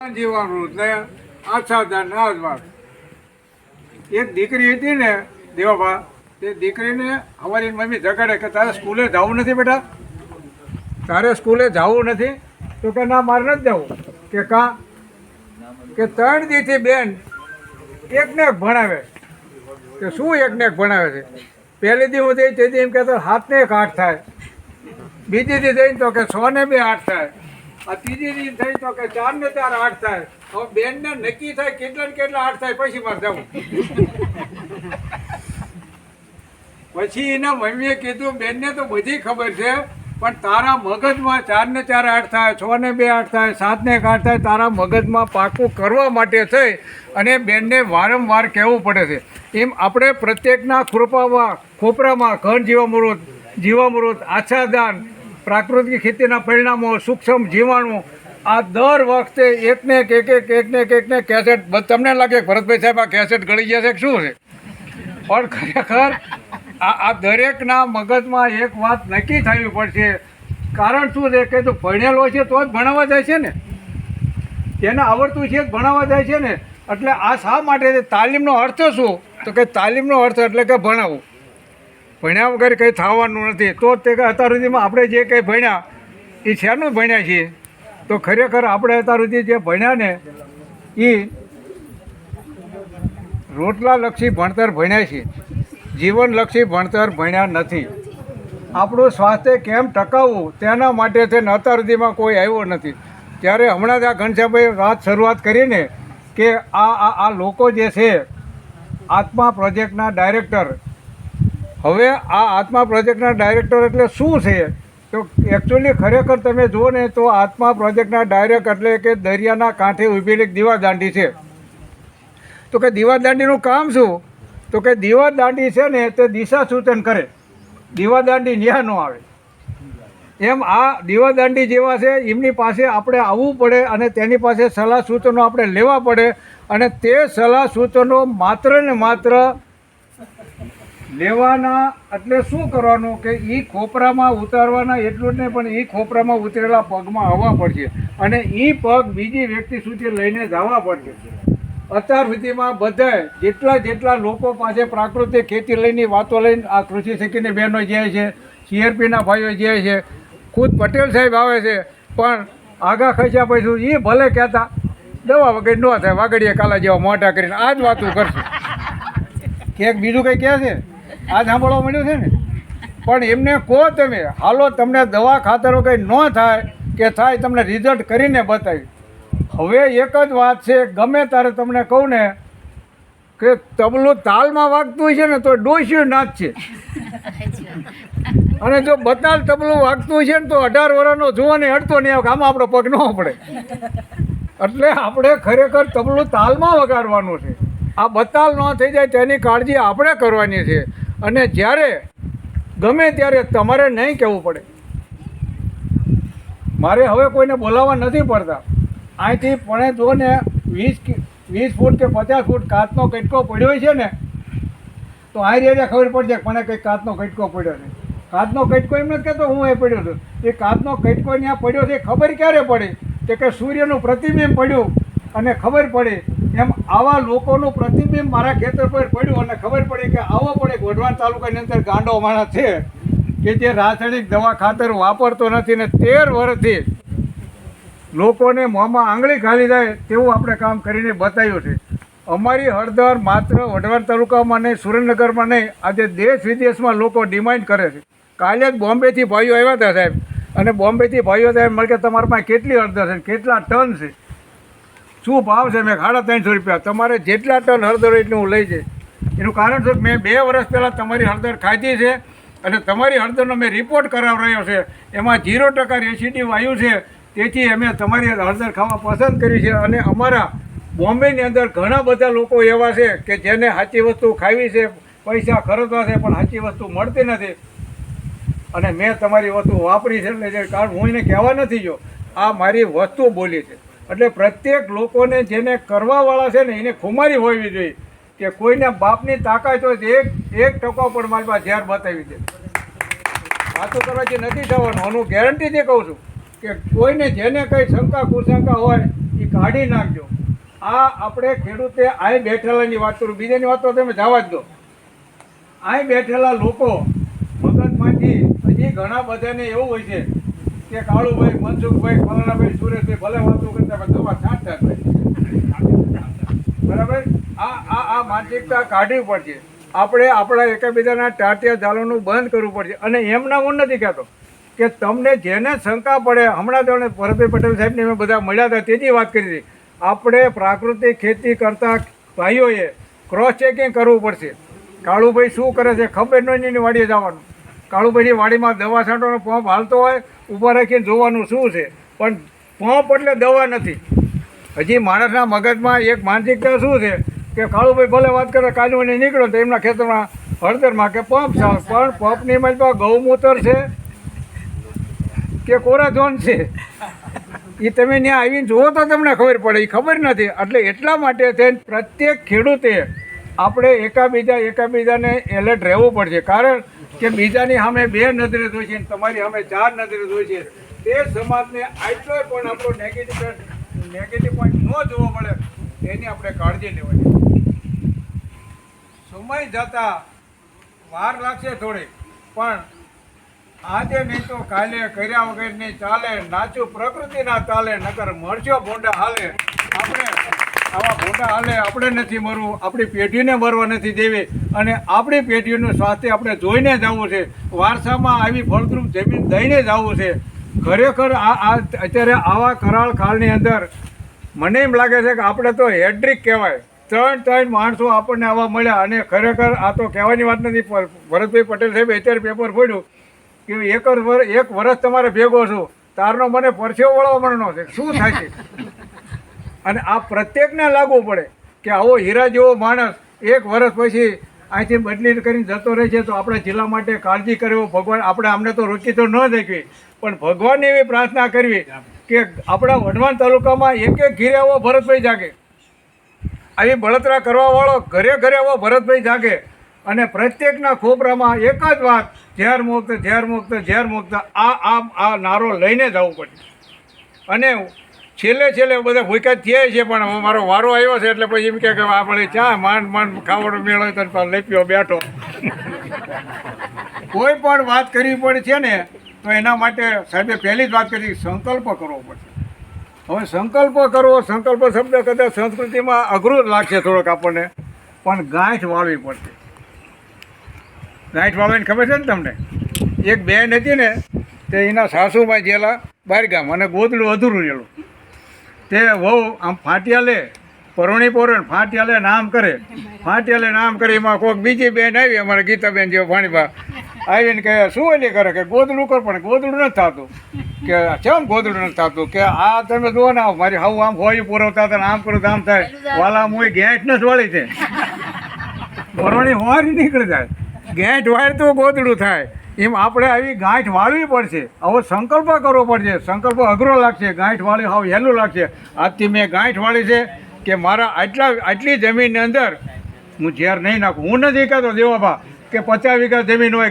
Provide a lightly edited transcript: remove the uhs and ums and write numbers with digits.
જીવામૃત ને આચ્છાદન નાજવાસ. એક દીકરી હતી ને દેવાભા, તે દીકરીને અમારી મમ્મી ઝઘડે કે તારે સ્કૂલે જવું નથી બેટા, તારે સ્કૂલે જવું નથી? તો કે ના મારે નથી જવું. કે કાં? કે 3 દીથી બેન એકને એક ભણાવે. કે શું એકને એક ભણાવે છે? પહેલી દી હું જઈ તેથી એમ કહેતો 7 ને 1 8 થાય, બીજી દી જઈને તો કે 6 ને 2 8 થાય, આ ત્રીજી દી થઈ તો કે 4 ને 4 8 થાય. હવે બેનને નક્કી થાય કેટલા ને કેટલા 8 થાય પછી મારે જવું. પછી એના મમ્મીએ કીધું બેનને તો બધી ખબર છે, પણ તારા મગજમાં 4 ને 4 8 થાય, 6 ને 2 8 થાય, 7 ને 1 8 થાય, તારા મગજમાં પાકું કરવા માટે થઈ અને બેનને વારંવાર કહેવું પડે છે. એમ આપણે પ્રત્યેકના ખોપરામાં ઘન જીવામૃત, આચ્છાદન, પ્રાકૃતિક ખેતીના પરિણામો, સૂક્ષ્મ જીવાણુ, આ દર વખતે એકને એક કેસેટ. તમને લાગે ભરતભાઈ સાહેબ આ કેસેટ ગળી ગયા છે કે શું છે? પણ ખરેખર આ દરેકના મગજમાં એક વાત નક્કી થવી પડશે. કારણ શું છે કે તું ભણેલો છે તો જ ભણાવવા જાય છે ને, એને આવડતું છે જ ભણાવવા જાય છે ને. એટલે આ શા માટે છે? તાલીમનો અર્થ શું? તો કે તાલીમનો અર્થ એટલે કે ભણાવવું. ભણ્યા વગર કંઈ થવાનું નથી. તો તે અત્યાર સુધીમાં આપણે જે કંઈ ભણ્યા એ શેનું ભણ્યા છીએ? તો ખરેખર આપણે અત્યાર સુધી જે ભણ્યા ને એ રોટલાલક્ષી ભણતર ભણ્યા છીએ, જીવનલક્ષી ભણતર ભણ્યા નથી. આપણું સ્વાસ્થ્ય કેમ ટકાવવું તેના માટે છે ને અત્યાર સુધીમાં કોઈ આવ્યો નથી. ત્યારે હમણાં જ આ ઘનશ્યામભાઈ વાત શરૂઆત કરીને કે આ લોકો જે છે આત્મા પ્રોજેક્ટના ડાયરેક્ટર. હવે આ આત્મા પ્રોજેક્ટના ડાયરેક્ટર એટલે શું છે? તો એકચ્યુઅલી ખરેખર તમે જુઓ ને તો આત્મા પ્રોજેક્ટના ડાયરેક્ટર એટલે કે દરિયાના કાંઠે ઊભેલી એક દીવાદાંડી છે. તો કે દીવાદાંડીનું કામ શું? તો કે દીવાદાંડી છે ને તે દિશા સૂચન કરે, દીવાદાંડી ન્યા ન આવે. એમ આ દીવાદાંડી જેવા છે, એમની પાસે આપણે આવવું પડે અને તેની પાસે સલાહ સૂચનો આપણે લેવા પડે. અને તે સલાહ સૂચનો માત્ર ને માત્ર લેવાના. એટલે શું કરવાનું કે એ ખોપરામાં ઉતારવાના એટલું જ નહીં, પણ એ ખોપરામાં ઉતરેલા પગમાં આવવા પડશે અને એ પગ બીજી વ્યક્તિ સુધી લઈને જવા પડશે. અત્યાર સુધીમાં બધાય જેટલા લોકો પાસે પ્રાકૃતિક ખેતી લઈને વાતો લઈને આ કૃષિ શીખીને બહેનો જાય છે, CRPના ભાઈઓ જાય છે, ખુદ પટેલ સાહેબ આવે છે, પણ આગા ખસ્યા પછી એ ભલે કહેતા દવા વગર ન થાય, વાગડીએ કાલા જેવા મોઢા કરીને આ જ વાતું કરશે. ક્યાંક બીજું કંઈ કહે છે? આ સાંભળવા મળ્યું છે ને. પણ એમને કહો તમે હાલો તમને દવા ખાતરો કંઈ ન થાય કે થાય, તમને રિઝલ્ટ કરીને બતાવી. હવે એક જ વાત છે, ગમે ત્યારે તમને કહું ને કે તબલું તાલમાં વાગતું હોય છે ને તો ડોસ્યું નાચ છે, અને જો બતાલ તબલું વાગતું હોય છે ને તો 18 વર્ષનો જુઓ ને અડતો નહીં આવે, આમાં આપણો પગ ન પડે. એટલે આપણે ખરેખર તબલું તાલમાં વગાડવાનું છે. આ બતાલ ન થઈ જાય તેની કાળજી આપણે કરવાની છે. અને જ્યારે ગમે ત્યારે તમારે નહીં કહેવું પડે. મારે હવે કોઈને બોલાવવા નથી પડતા. અહીંથી પણ જો ને 20 ફૂટ કે 50 ફૂટ કાચનો કટકો પડ્યો છે ને તો અહીં રેડિયા ખબર પડશે કે મને કંઈક કાચનો કટકો પડ્યો છે. કાચનો કટકો એમ નથી કહેતો હું એ પડ્યો છું. એ કાચનો કટકો ત્યાં પડ્યો છે ખબર ક્યારે પડી? કે સૂર્યનું પ્રતિબિંબ પડ્યું અને ખબર પડી. એમ આવા લોકોનું પ્રતિબિંબ મારા ખેતર પર પડ્યું અને ખબર પડી કે આવો પડે વઢવાણ તાલુકાની અંદર ગાંડો માણસ છે કે જે રાસાયણિક દવા ખાતર વાપરતો નથી ને 13 વર્ષથી લોકોને મોંમાં આંગળી ખાલી જાય તેવું આપણે કામ કરીને બતાવ્યું છે. અમારી હળદર માત્ર વઢવાણ તાલુકામાં નહીં, સુરેન્દ્રનગરમાં નહીં, આજે દેશ વિદેશમાં લોકો ડિમાન્ડ કરે છે. કાલે જ બોમ્બેથી ભાઈઓ આવ્યા હતા સાહેબ, અને બોમ્બેથી ભાઈઓ સાહેબ મળે કે તમારા પાસે કેટલી હળદર છે, કેટલા ટન છે, શું ભાવ છે? મેં 350 રૂપિયા. તમારે જેટલા ટન હળદર હોય એટલું હું લઈ જઈશ. એનું કારણ છે મેં 2 વર્ષ પહેલાં તમારી હળદર ખાધી છે અને તમારી હળદરનો મેં રિપોર્ટ કરાવરાયો છે, એમાં 0% રેસિડિવ આવ્યું છે. તેથી અમે તમારી હળદર ખાવા પસંદ કરી છે. અને અમારા બોમ્બેની અંદર ઘણા બધા લોકો એવા છે કે જેને સાચી વસ્તુ ખાવી છે, પૈસા ખર્ચવા છે, પણ સાચી વસ્તુ મળતી નથી. અને મેં તમારી વસ્તુ વાપરી છે. એટલે કારણ હું એને કહેવા નથી જો, આ મારી વસ્તુ બોલી છે. એટલે પ્રત્યેક લોકોને જેને કરવાવાળા છે ને એને ખુમારી હોવી જોઈએ કે કોઈને બાપની તાકાત હોય તો એક ટકો પણ મારી પાસે ઝેર બતાવી દે. વાતો કરવાથી નથી થવાનું. હું ગેરંટીથી કહું છું કે કોઈને જેને કંઈ શંકા કુશંકા હોય એ કાઢી નાખજો. આ આપણે ખેડૂતે અહીં બેઠેલાની વાત કરું, બીજાની વાત તો તમે જવા જ દો. અહીં બેઠેલા લોકો મગજમાંથી હજી ઘણા બધાને એવું હોય છે કે કાળુભાઈ, મનસુખભાઈ, ફલાણાભાઈ, સુરેશભાઈ ભલે વાતો કરતા પણ દવા છાંટતા જ હોય. બરાબર? આ માનસિકતા કાઢવી પડશે. આપણે આપણા એકબીજાના ટાટિયા ઝાલોનું બંધ કરવું પડશે. અને એમના હું નથી કહેતો કે તમને જેને શંકા પડે, હમણાં તો ભરતભાઈ પટેલ સાહેબને મેં બધા મળ્યા હતા તેની વાત કરી હતી. આપણે પ્રાકૃતિક ખેતી કરતા ભાઈઓએ ક્રોસ ચેકિંગ કરવું પડશે. કાળુભાઈ શું કરે છે ખબર નહીં, એની વાડીએ જવાનું. કાળુભાઈની વાડીમાં દવા છાંટવાનો પંપ હાલતો હોય, ઊભા રાખીને જોવાનું શું છે. પણ પંપ એટલે દવા નથી. હજી માણસના મગજમાં એક માનસિકતા શું છે કે કાળુભાઈ ભલે વાત કરે કાજુને નીકળો તો એમના ખેતરમાં હળદરમાં કે પંપ ચાલે, પણ પંપની મજમાં ગૌમૂત્ર છે કે કોરાધોન છે એ તમે ત્યાં આવીને જુઓ તો તમને ખબર પડે. એ ખબર નથી. એટલે એટલા માટે થઈને પ્રત્યેક ખેડૂતે આપણે એકાબીજાને એલર્ટ રહેવું પડશે. કારણ કે બીજાની સામે 2 નજરે જોઈ છે, તમારી સામે 4 નજરે જોઈ છે. તે સમાજને આટલો પણ આપણો નેગેટિવ પોઈન્ટ ન જોવો મળે એની આપણે કાળજી લેવાની. સમય જતાં વાર લાગશે થોડી, પણ આજે નહીં તો કાલે કર્યા વગર નહીં ચાલે. નાચું પ્રકૃતિના તાલે, નકર મરશો ભોંડા હાલે. આપણે આવા ભોંડા હાલે આપણે નથી મરવું, આપણી પેઢીને મરવા નથી દેવી. અને આપણી પેઢીનું સ્વાસ્થ્ય આપણે જોઈને જવું છે. વારસામાં આવી ફળદ્રુપ જમીન દઈને જવું છે. ખરેખર અત્યારે આવા કરાળ કાળની અંદર મને એમ લાગે છે કે આપણે તો હેડ્રિક કહેવાય. 3 માણસો આપણને આવા મળ્યા. અને ખરેખર આ તો કહેવાની વાત નથી. ભરતભાઈ પટેલ સાહેબ અત્યારે પેપર ફોડ્યું કે 1 વર્ષ તમારે ભેગો છું, તારનો મને પરસેવો વળવાનો છે. શું થાય છે? અને આ પ્રત્યેકને લાગવું પડે કે આવો હીરા જેવો માણસ 1 વર્ષ પછી અહીંથી બદલી કરીને જતો રહે છે તો આપણા જિલ્લા માટે કાળજી કરવી. ભગવાન આપણે અમને તો રોકી તો ન દેખવી, પણ ભગવાનને એવી પ્રાર્થના કરવી કે આપણા વઢવાણ તાલુકામાં એક ઘીરે આવો ભરતભાઈ જાગે, આવી બળતરા કરવાવાળો ઘરે ઘરે આવો ભરતભાઈ જાગે. અને પ્રત્યેકના ખોપરામાં એક જ વાત, ઝેર મુક્ત, ઝેર મુક્ત, ઝેર મુક્ત. આ નારો લઈને જવું પડે. અને છેલ્લે બધા ભૂખ્યા થયા છે, પણ મારો વારો આવ્યો છે એટલે પછી એમ કે આપણે ચા માંડ ખાવાનો મેળો તો લેપ્યો બેઠો. કોઈ પણ વાત કરવી પડે છે ને તો એના માટે સાહેબે પહેલી જ વાત કરી, સંકલ્પ કરવો પડશે. હવે સંકલ્પ શબ્દ કદાચ સંસ્કૃતિમાં અઘરું લાગશે થોડોક આપણને, પણ ગાંઠ વાળવી પડશે. ગાંઠ વાળવાની ખબર છે ને તમને? એક બેન હતી ને તે એના સાસુમાં ગયેલા બહારગામ અને ગોદડું અધૂરું રહેલું. તે વહુ આમ ફાટિયા લે, પરોણી પોરણ ફાટિયા લે નામ કરે એમાં કોઈક બીજી બેન આવી, અમારા ગીતાબેન જેવો ભાણીબા આવીને કહે શું એલી કરે કે ગોદડું કર, પણ ગોદડું નથી થતું. કે કેમ ગોદડું નથી થતું? કે આ તમે જુઓ ને મારી હાવ આમ હોય પુરવતા હતા આમ કરું આમ થાય. વાલા હું ગેંઠ નથી વાળી છે, પરોણી હોવારી નીકળી જાય. ગેંઠ વાળી તો ગોદડું થાય. એમ આપણે આવી ગાંઠ વાળવી પડશે. હવે સંકલ્પ કરવો પડશે. સંકલ્પ અઘરો લાગશે, ગાંઠ વાળી હાવ હેલું લાગશે. આજથી મેં ગાંઠ વાળી છે કે મારા આટલી જમીનની અંદર હું ઝેર નહીં નાખું. હું નથી કહેતો દેવાભા કે 50 વીઘા જમીન હોય